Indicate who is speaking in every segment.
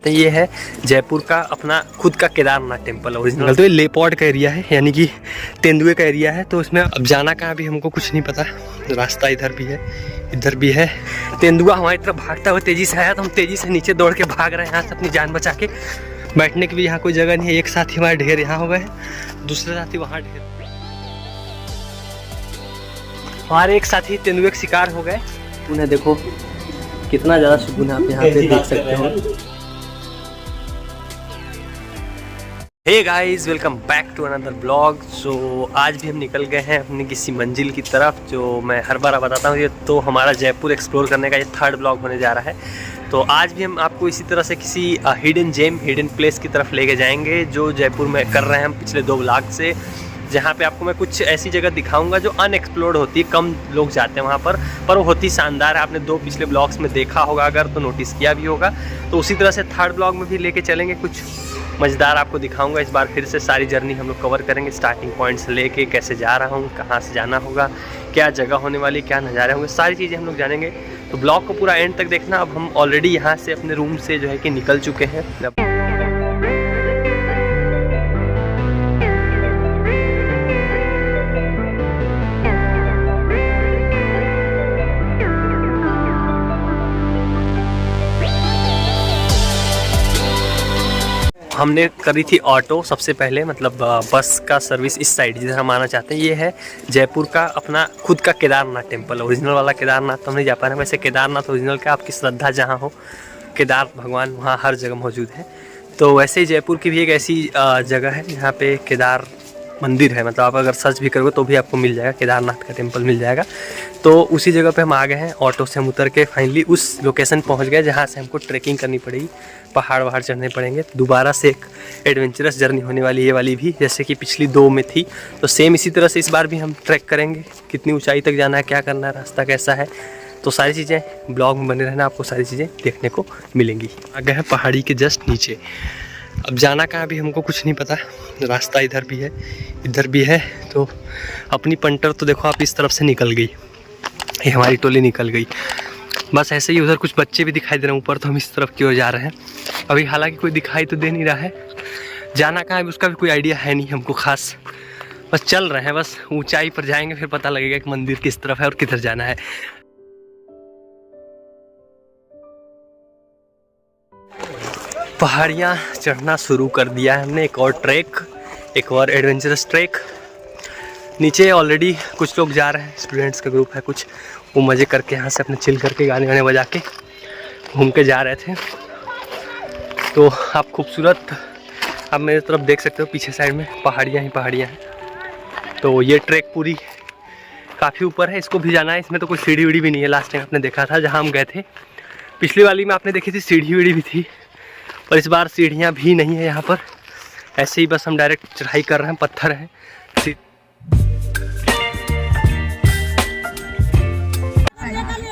Speaker 1: तो ये है जयपुर का अपना खुद का केदारनाथ टेम्पल ओरिजिनल। तो ये लेपॉड का एरिया है, यानी कि तेंदुए का एरिया है। तो इसमें अब जाना कहाँ भी हमको कुछ नहीं पता। रास्ता इधर भी है, इधर भी है। तेंदुआ हमारी तरफ भागता हुआ तेजी से आया तो हम तेजी से नीचे दौड़ के भाग रहे हैं यहाँ से अपनी जान बचा के। बैठने की भी यहाँ कोई जगह नहीं है। एक साथी हमारे ढेर यहाँ हो गए, दूसरे साथी वहाँ ढेर। हमारे एक साथी तेंदुए के शिकार हो गए। उन्हें देखो कितना ज़्यादा सुकून है, आप यहाँ पे देख सकते हो। Hey guys, welcome back to another blog. So आज भी हम निकल गए हैं अपनी किसी मंजिल की तरफ, जो मैं हर बार बताता हूँ। ये तो हमारा जयपुर एक्सप्लोर करने का ये थर्ड ब्लॉग होने जा रहा है। तो आज भी हम आपको इसी तरह से किसी हिडन जेम, हिडन प्लेस की तरफ लेके जाएंगे जो जयपुर में कर रहे हैं हम पिछले 2 ब्लॉग से। जहाँ पे आपको मैं कुछ ऐसी जगह दिखाऊंगा जो अनएक्सप्लोर्ड होती है, कम लोग जाते हैं वहाँ पर वो होती शानदार है। आपने 2 पिछले ब्लॉग्स में देखा होगा, अगर तो नोटिस किया भी होगा। तो उसी तरह से थर्ड ब्लॉग में भी लेके चलेंगे, कुछ मज़ेदार आपको दिखाऊंगा। इस बार फिर से सारी जर्नी हम लोग कवर करेंगे, स्टार्टिंग पॉइंट से लेके कैसे जा रहा हूँ, कहाँ से जाना होगा, क्या जगह होने वाली, क्या नज़ारे होंगे, सारी चीज़ें हम लोग जानेंगे। तो ब्लॉग को पूरा एंड तक देखना। अब हम ऑलरेडी यहाँ से अपने रूम से जो है कि निकल चुके हैं। हमने करी थी ऑटो सबसे पहले, मतलब बस का सर्विस इस साइड जिधर हम आना चाहते हैं। ये है जयपुर का अपना खुद का केदारनाथ टेम्पल। ओरिजिनल वाला केदारनाथ तो हम नहीं जा पा रहे हैं। वैसे केदारनाथ ओरिजिनल का आपकी श्रद्धा जहाँ हो, केदार भगवान वहाँ हर जगह मौजूद है। तो वैसे ही जयपुर की भी एक ऐसी जगह है जहाँ पे केदार मंदिर है। मतलब आप अगर सर्च भी करोगे तो भी आपको मिल जाएगा, केदारनाथ का टेम्पल मिल जाएगा। तो उसी जगह पे हम आ गए हैं। ऑटो से हम उतर के फाइनली उस लोकेशन पहुंच गए जहां से हमको ट्रैकिंग करनी पड़ेगी, पहाड़ वहाड़ चढ़ने पड़ेंगे। दोबारा से एक एडवेंचरस जर्नी होने वाली, ये वाली भी, जैसे कि पिछली 2 में थी। तो सेम इसी तरह से इस बार भी हम ट्रैक करेंगे। कितनी ऊंचाई तक जाना है, क्या करना है, रास्ता कैसा है, तो सारी चीज़ें ब्लॉग में बने रहना, आपको सारी चीज़ें देखने को मिलेंगी। आ गए हैं पहाड़ी के जस्ट नीचे। अब जाना कहाँ भी हमको कुछ नहीं पता। रास्ता इधर भी है, इधर भी है। तो अपनी पंटर तो देखो आप इस तरफ से निकल गई, ये हमारी टोली निकल गई। बस ऐसे ही उधर कुछ बच्चे भी दिखाई दे रहे हैं ऊपर, तो हम इस तरफ की ओर जा रहे हैं। अभी हालांकि कोई दिखाई तो दे नहीं रहा है। जाना कहाँ है उसका भी कोई आइडिया है नहीं हमको खास। बस चल रहे हैं, बस ऊंचाई पर जाएंगे फिर पता लगेगा कि मंदिर किस तरफ है और किधर जाना है। पहाड़ियाँ चढ़ना शुरू कर दिया है हमने। एक और ट्रैक, एक और एडवेंचरस ट्रैक। नीचे ऑलरेडी कुछ लोग जा रहे हैं, स्टूडेंट्स का ग्रुप है कुछ, वो मज़े करके यहाँ से अपने चिल करके गाने वाने बजा के घूम के जा रहे थे। तो आप खूबसूरत आप मेरे तरफ देख सकते हो, पीछे साइड में पहाड़ियाँ ही पहाड़ियाँ हैं। तो ये ट्रैक पूरी काफ़ी ऊपर है, इसको भी जाना है। इसमें तो कोई सीढ़ी वीढ़ी भी नहीं है। लास्ट टाइम आपने देखा था जहाँ हम गए थे, पिछली वाली में आपने देखी थी सीढ़ी वीढ़ी भी थी, पर इस बार सीढ़ियाँ भी नहीं है यहाँ पर। ऐसे ही बस हम डायरेक्ट चढ़ाई कर रहे हैं, पत्थर है।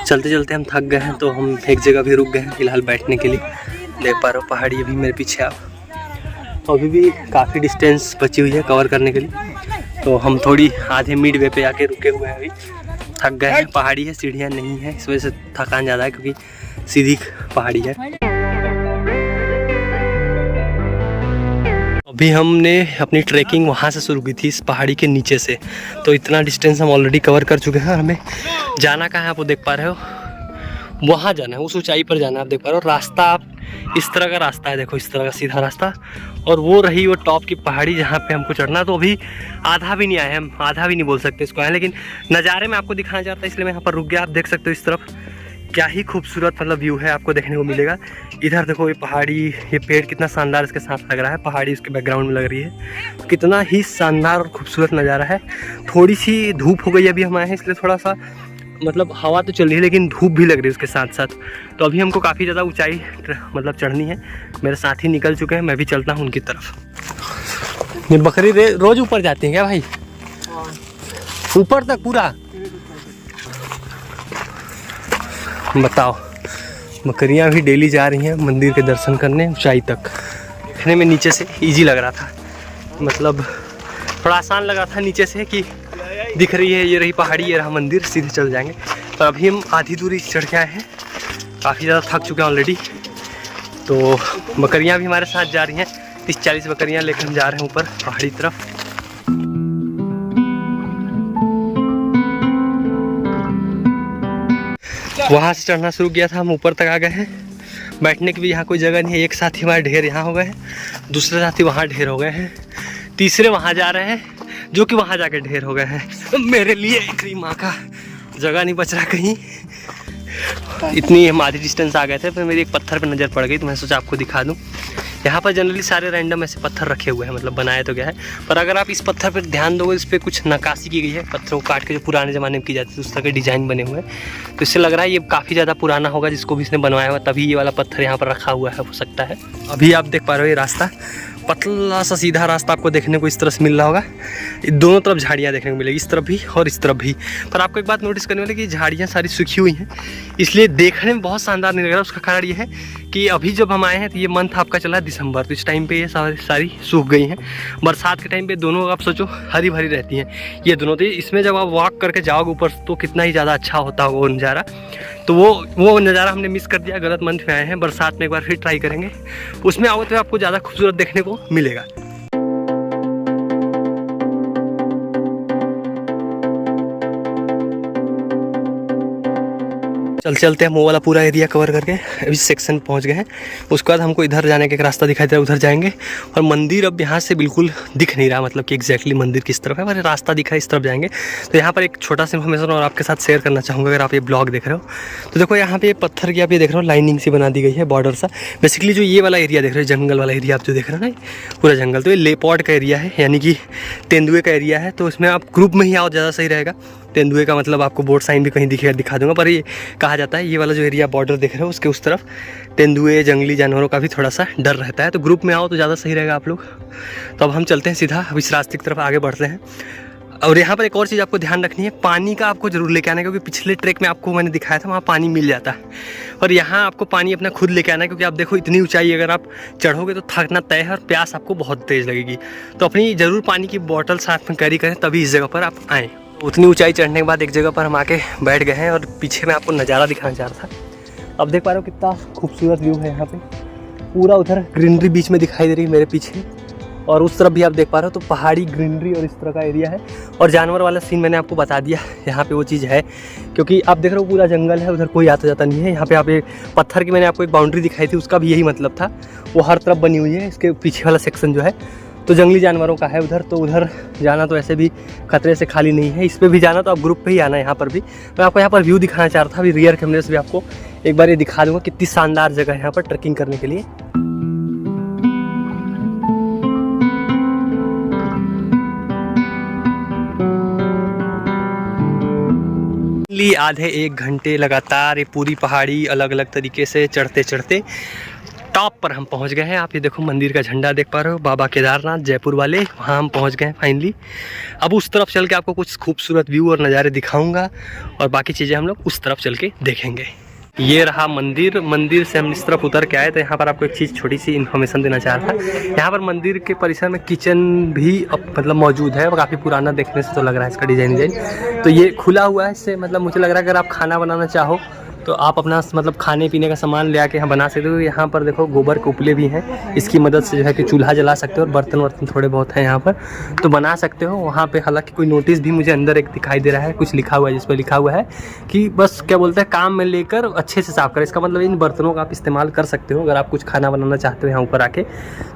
Speaker 1: चलते चलते हम थक गए हैं, तो हम एक जगह भी रुक गए हैं फिलहाल बैठने के लिए। देख पा रहे हो पहाड़ी अभी मेरे पीछे आप। अभी भी काफ़ी डिस्टेंस बची हुई है कवर करने के लिए। तो हम थोड़ी आधे मिड वे पे आके रुके हुए हैं। अभी थक गए हैं। पहाड़ी है, सीढ़ियाँ नहीं है, इस वजह से थकान ज़्यादा है, क्योंकि सीधी पहाड़ी है। अभी हमने अपनी ट्रैकिंग वहाँ से शुरू की थी, इस पहाड़ी के नीचे से। तो इतना डिस्टेंस हम ऑलरेडी कवर कर चुके हैं। हमें जाना कहाँ है आप वो देख पा रहे हो, वहाँ जाना है, उस ऊंचाई पर जाना है। आप देख पा रहे हो रास्ता, आप इस तरह का रास्ता है, देखो इस तरह का सीधा रास्ता। और वो रही वो टॉप की पहाड़ी जहाँ पे हमको चढ़ना। तो अभी आधा भी नहीं आए, हम आधा भी नहीं बोल सकते इसको है, लेकिन नज़ारे में आपको दिखाना चाहता है, इसलिए मैं यहाँ पर रुक गया। आप देख सकते हो इस तरफ क्या ही खूबसूरत मतलब व्यू है आपको देखने को मिलेगा। इधर देखो ये पहाड़ी, ये पेड़ कितना शानदार इसके साथ लग रहा है, पहाड़ी उसके बैकग्राउंड में लग रही है। कितना ही शानदार और खूबसूरत नज़ारा है। थोड़ी सी धूप हो गई अभी हम आए हैं, इसलिए थोड़ा सा मतलब हवा तो चल रही है लेकिन धूप भी लग रही है उसके साथ साथ। तो अभी हमको काफ़ी ज़्यादा ऊंचाई मतलब चढ़नी है। मेरे साथी निकल चुके हैं, मैं भी चलता हूँ उनकी तरफ। ये बकरी रोज़ ऊपर जाती हैं क्या भाई? ऊपर तक पूरा? बताओ, बकरियां भी डेली जा रही हैं मंदिर के दर्शन करने ऊंचाई तक। देखने में नीचे से इजी लग रहा था, मतलब थोड़ा आसान लग रहा था नीचे से कि दिख रही है ये रही पहाड़ी, ये रहा मंदिर, सीधे चल जाएंगे। पर अभी हम आधी दूरी चढ़ के आए हैं, काफ़ी ज़्यादा थक चुके हैं ऑलरेडी। तो बकरियां भी हमारे साथ जा रही हैं, 30-40 बकरियां लेकर हम जा रहे हैं ऊपर पहाड़ी तरफ। वहाँ से चढ़ना शुरू किया था, हम ऊपर तक आ गए हैं। बैठने की भी यहाँ कोई जगह नहीं है। एक साथी हमारे ढेर यहाँ हो गए हैं, दूसरे साथी वहाँ ढेर हो गए हैं, तीसरे वहाँ जा रहे हैं जो कि वहाँ जाके ढेर हो गए हैं। मेरे लिए इतनी माँ का जगह नहीं बच रहा कहीं। इतनी हम आधी डिस्टेंस आ गए थे, फिर मेरी एक पत्थर पे नज़र पड़ गई तो मैं सोचा आपको दिखा दूँ। यहाँ पर जनरली सारे रैंडम ऐसे पत्थर रखे हुए हैं, मतलब बनाया तो गया है, पर अगर आप इस पत्थर पर ध्यान दोगे इस पर कुछ नक्काशी की गई है, पत्थरों को काट के जो पुराने ज़माने में की जाती थी उस तरह के डिज़ाइन बने हुए हैं। तो इससे लग रहा है ये काफ़ी ज़्यादा पुराना होगा, जिसको भी इसने बनवाया हुआ तभी ये वाला पत्थर यहाँ पर रखा हुआ है, हो सकता है। अभी आप देख पा रहे हो ये रास्ता, पतला सा सीधा रास्ता आपको देखने को इस तरह से मिल रहा होगा। दोनों तरफ झाड़ियाँ देखने को मिलेगी, इस तरफ भी और इस तरफ भी। पर आपको एक बात नोटिस करने वाली कि झाड़ियाँ सारी सूखी हुई हैं, इसलिए देखने में बहुत शानदार नहीं लग रहा। उसका कारण ये है कि अभी जब हम आए हैं तो ये मंथ आपका चला है दिसंबर, तो इस टाइम पे ये सारी सूख गई हैं। बरसात के टाइम पे दोनों आप सोचो हरी भरी रहती हैं ये दोनों। तो इसमें जब आप वॉक करके जाओगे ऊपर तो कितना ही ज़्यादा अच्छा होता होगा वो नज़ारा। तो वो नज़ारा हमने मिस कर दिया, गलत मंथ में आए हैं। बरसात में एक बार फिर ट्राई करेंगे, उसमें आओगे तो आपको ज़्यादा खूबसूरत देखने को मिलेगा। चलते हम वो वाला पूरा एरिया कवर करके अभी सेक्शन पहुंच गए हैं। उसके बाद हमको इधर जाने का एक रास्ता दिखाई दे रहा है, उधर जाएंगे। और मंदिर अब यहाँ से बिल्कुल दिख नहीं रहा, मतलब कि एग्जैक्टली मंदिर किस तरफ है, पर रास्ता दिखा है इस तरफ जाएंगे। तो यहाँ पर एक छोटा सा इन्फॉर्मेशन और आपके साथ शेयर करना चाहूँगा। अगर आप ये ब्लॉग देख रहे हो तो देखो यहाँ पे पत्थर की आप ये देख रहे हो लाइनिंग सी बना दी गई है, बॉर्डर सा। बेसिकली जो ये वाला एरिया देख रहे हो, जंगल वाला एरिया आप जो देख रहे हो ना, पूरा जंगल, तो ये लेपर्ड का एरिया है, यानी कि तेंदुए का एरिया है। तो इसमें आप ग्रुप में ही आओ, ज़्यादा सही रहेगा। तेंदुए का मतलब आपको बोर्ड साइन भी कहीं दिखा दूंगा, पर ये कहा जाता है ये वाला जो एरिया बॉर्डर देख रहे हो उसके उस तरफ तेंदुए जंगली जानवरों का भी थोड़ा सा डर रहता है। तो ग्रुप में आओ तो ज़्यादा सही रहेगा आप लोग। तो अब हम चलते हैं सीधा, अब इस रास्ते की तरफ आगे बढ़ते हैं। और यहाँ पर एक और चीज़ आपको ध्यान रखनी है, पानी का आपको जरूर लेके आना है, क्योंकि पिछले ट्रैक में आपको मैंने दिखाया था वहाँ पानी मिल जाता है। और यहाँ आपको पानी अपना खुद लेके आना है, क्योंकि आप देखो इतनी ऊंचाई अगर आप चढ़ोगे तो थकना तय है और प्यास आपको बहुत तेज़ लगेगी। तो अपनी ज़रूर पानी की बॉटल साथ में कैरी करें, तभी इस जगह पर आप आएँ। उतनी ऊंचाई चढ़ने के बाद एक जगह पर हम आके बैठ गए हैं और पीछे में आपको नज़ारा दिखाना चाह रहा था। अब देख पा रहे हो कितना खूबसूरत व्यू है यहाँ पे, पूरा उधर ग्रीनरी बीच में दिखाई दे रही है मेरे पीछे, और उस तरफ भी आप देख पा रहे हो तो पहाड़ी ग्रीनरी और इस तरह का एरिया है। और जानवर वाला सीन मैंने आपको बता दिया, यहाँ पे वो चीज़ है, क्योंकि आप देख रहे हो पूरा जंगल है, उधर कोई आता जाता नहीं है। यहाँ पे आप एक पत्थर की मैंने आपको एक बाउंड्री दिखाई थी, उसका भी यही मतलब था, वो हर तरफ बनी हुई है। इसके पीछे वाला सेक्शन जो है तो जंगली जानवरों का है उधर, तो उधर जाना तो ऐसे भी खतरे से खाली नहीं है। इस पर भी जाना तो आप ग्रुप पे ही आना है। यहाँ पर भी मैं आपको यहाँ पर व्यू दिखाना चाह रहा था, अभी रियर कैमरे से भी आपको एक बार ये दिखा दूंगा कितनी शानदार जगह है यहाँ पर ट्रैकिंग करने के लिए। आधे 1 घंटे लगातार ये पूरी पहाड़ी अलग अलग तरीके से चढ़ते चढ़ते टॉप पर हम पहुंच गए हैं। आप ये देखो मंदिर का झंडा देख पा रहे हो, बाबा केदारनाथ जयपुर वाले, वहाँ हम पहुंच गए हैं फाइनली। अब उस तरफ चल के आपको कुछ खूबसूरत व्यू और नज़ारे दिखाऊंगा, और बाकी चीज़ें हम लोग उस तरफ चल के देखेंगे। ये रहा मंदिर। मंदिर से हम इस तरफ उतर के आए, तो यहाँ पर आपको एक चीज़ छोटी सी इन्फॉर्मेशन देना चाह रहा था। यहाँ पर मंदिर के परिसर में किचन भी अब मतलब मौजूद है, काफ़ी पुराना देखने से तो लग रहा है इसका डिज़ाइन। तो ये खुला हुआ है, इससे मतलब मुझे लग रहा है अगर आप खाना बनाना चाहो तो आप अपना मतलब खाने पीने का सामान ले आके यहाँ बना सकते हो। यहाँ पर देखो गोबर के उपले भी हैं, इसकी मदद से जो है कि चूल्हा जला सकते हो, और बर्तन वर्तन थोड़े बहुत हैं यहाँ पर तो बना सकते हो। वहाँ पे हालांकि कोई नोटिस भी मुझे अंदर एक दिखाई दे रहा है, कुछ लिखा हुआ है जिस पर लिखा हुआ है कि बस क्या बोलते हैं काम में लेकर अच्छे से साफ करें। इसका मतलब इन बर्तनों का आप इस्तेमाल कर सकते हो अगर आप कुछ खाना बनाना चाहते हो यहाँ ऊपर आके।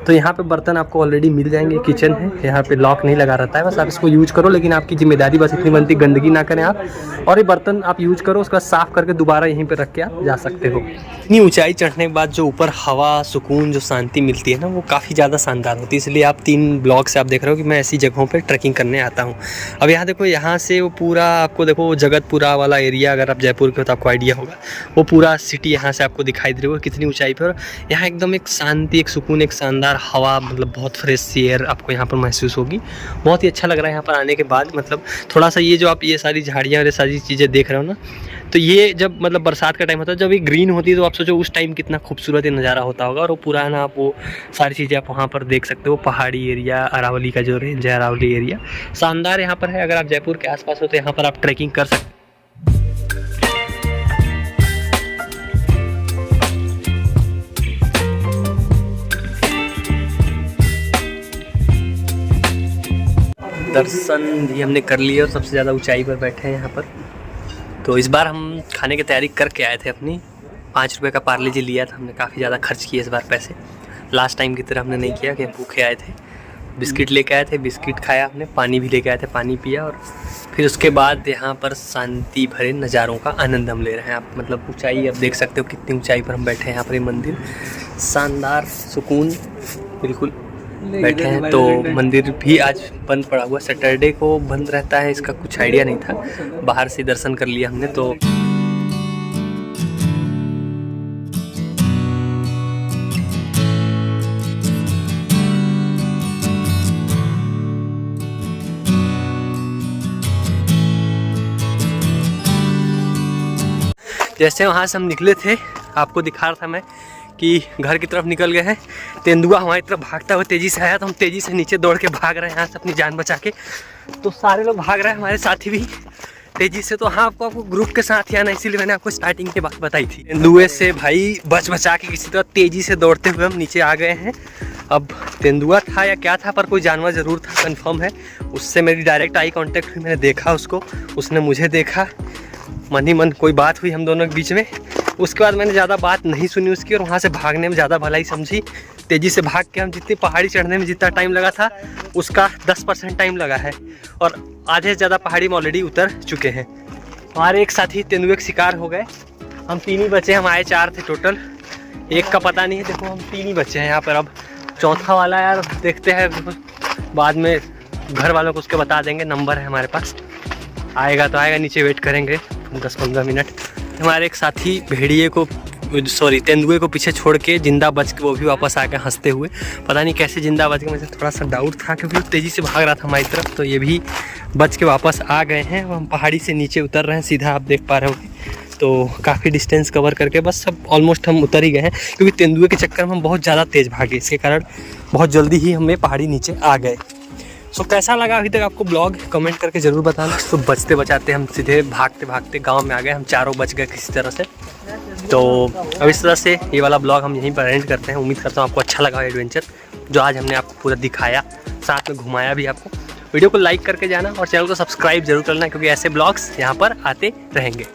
Speaker 1: तो यहाँ पर बर्तन आपको ऑलरेडी मिल जाएंगे, किचन है, यहाँ पर लॉक नहीं लगा रहता है, बस आप इसको यूज करो। लेकिन आपकी जिम्मेदारी बस इतनी बनती, गंदगी ना करें आप, और ये बर्तन आप यूज करो, उसका साफ करके दोबारा यहीं पर रख के आप जा सकते हो। इतनी ऊंचाई चढ़ने के बाद जो ऊपर हवा, सुकून, जो शांति मिलती है ना, वो काफ़ी ज़्यादा शानदार होती है। इसलिए आप 3 ब्लॉग से आप देख रहे हो कि मैं ऐसी जगहों पे ट्रैकिंग करने आता हूँ। अब यहाँ देखो, यहाँ से वो पूरा आपको देखो वो जगतपुरा वाला एरिया, अगर आप जयपुर के हो तो आपको आइडिया होगा, वो पूरा सिटी यहाँ से आपको दिखाई दे रही होगा कितनी ऊँचाई पर। यहाँ एकदम एक शांति, एक सुकून, एक शानदार हवा, मतलब बहुत फ्रेश सी एयर आपको यहाँ पर महसूस होगी। बहुत ही अच्छा लग रहा है यहाँ पर आने के बाद। मतलब थोड़ा सा ये जो आप ये सारी झाड़ियाँ और ये सारी चीज़ें देख रहे हो ना, तो ये जब मतलब बरसात का टाइम होता है, जब ये ग्रीन होती है, तो आप सोचो उस टाइम कितना खूबसूरत ये नज़ारा होता होगा। और वो पुराना आप वो सारी चीज़ें आप वहाँ पर देख सकते हो। पहाड़ी एरिया, अरावली का जो रेंज है, अरावली एरिया शानदार यहाँ पर है। अगर आप जयपुर के आसपास हो तो यहाँ पर आप ट्रैकिंग कर सकते हो। दर्शन भी हमने कर लिए और सबसे ज़्यादा ऊंचाई पर बैठे हैं यहाँ पर। तो इस बार हम खाने की तैयारी करके आए थे अपनी। 5 रुपये का पार्ले जी लिया था हमने, काफ़ी ज़्यादा खर्च किए इस बार पैसे। लास्ट टाइम की तरह हमने नहीं किया कि भूखे आए थे। बिस्किट लेके आए थे, बिस्किट खाया हमने, पानी भी लेके आए थे, पानी पिया और फिर उसके बाद यहाँ पर शांति भरे नज़ारों का आनंद हम ले रहे हैं। आप मतलब ऊंचाई अब देख सकते हो कितनी ऊंचाई पर हम बैठे हैं। यहाँ पर ये मंदिर शानदार, सुकून बिल्कुल बैठे हैं। तो मंदिर भी आज बंद पड़ा हुआ, सैटरडे को बंद रहता है, इसका कुछ आइडिया नहीं था। बाहर से दर्शन कर लिया हमने। तो जैसे वहाँ से हम निकले थे, आपको दिखा रहा था मैं कि घर की तरफ निकल गए हैं। तेंदुआ हमारी तरफ भागता हुआ तेज़ी से आया, तो हम तेज़ी से नीचे दौड़ के भाग रहे हैं यहाँ से अपनी जान बचा के। तो सारे लोग भाग रहे हैं, हमारे साथी भी तेज़ी से। तो हाँ, आपको ग्रुप के साथ ही आना, इसीलिए मैंने आपको स्टार्टिंग की बात बताई थी। तेंदुए से भाई बचा के किसी तरह तेज़ी से दौड़ते हुए हम नीचे आ गए हैं। अब तेंदुआ था या क्या था, पर कोई जानवर ज़रूर था, कन्फर्म है। उससे मेरी डायरेक्ट आई कॉन्टैक्ट हुई, मैंने देखा उसको, उसने मुझे देखा, मन ही मन कोई बात हुई हम दोनों के बीच में। उसके बाद मैंने ज़्यादा बात नहीं सुनी उसकी, और वहाँ से भागने में ज़्यादा भलाई समझी। तेज़ी से भाग के हम जितनी पहाड़ी चढ़ने में जितना टाइम लगा था, उसका 10% टाइम लगा है, और आधे से ज़्यादा पहाड़ी में ऑलरेडी उतर चुके हैं। हमारे एक साथी तेंदुए के शिकार हो गए। हम 3 ही बचे, हम आए 4 थे टोटल, एक का पता नहीं है। देखो हम 3 ही बचे हैं यहाँ पर। अब चौथा वाला यार देखते हैं, बाद में घर वालों को उसके बता देंगे, नंबर है हमारे पास, आएगा तो आएगा, नीचे वेट करेंगे 10-15 मिनट। हमारे एक साथी भेड़िए को, सॉरी तेंदुए को पीछे छोड़ के जिंदा बच के वो भी वापस आ गए हंसते हुए। पता नहीं कैसे जिंदा बच गए, मुझे थोड़ा सा डाउट था क्योंकि वो तेज़ी से भाग रहा था हमारी तरफ। तो ये भी बच के वापस आ गए हैं। हम पहाड़ी से नीचे उतर रहे हैं सीधा, आप देख पा रहे होंगे। तो काफ़ी डिस्टेंस कवर करके बस सब ऑलमोस्ट हम उतर ही गए हैं, क्योंकि तेंदुए के चक्कर में हम बहुत ज़्यादा तेज़ भागे, इसके कारण बहुत जल्दी ही हमें पहाड़ी नीचे आ गए। सो कैसा लगा अभी तक आपको ब्लॉग, कमेंट करके ज़रूर बताना। तो बचते बचाते हम सीधे भागते भागते गांव में आ गए। हम चारों बच गए किसी तरह से। तो अब इस तरह से ये वाला ब्लॉग हम यहीं पर एंड करते हैं। उम्मीद करता हूँ आपको अच्छा लगा एडवेंचर जो आज हमने आपको पूरा दिखाया, साथ में घुमाया भी आपको। वीडियो को लाइक करके जाना और चैनल को सब्सक्राइब जरूर करना, क्योंकि ऐसे ब्लॉग्स यहाँ पर आते रहेंगे।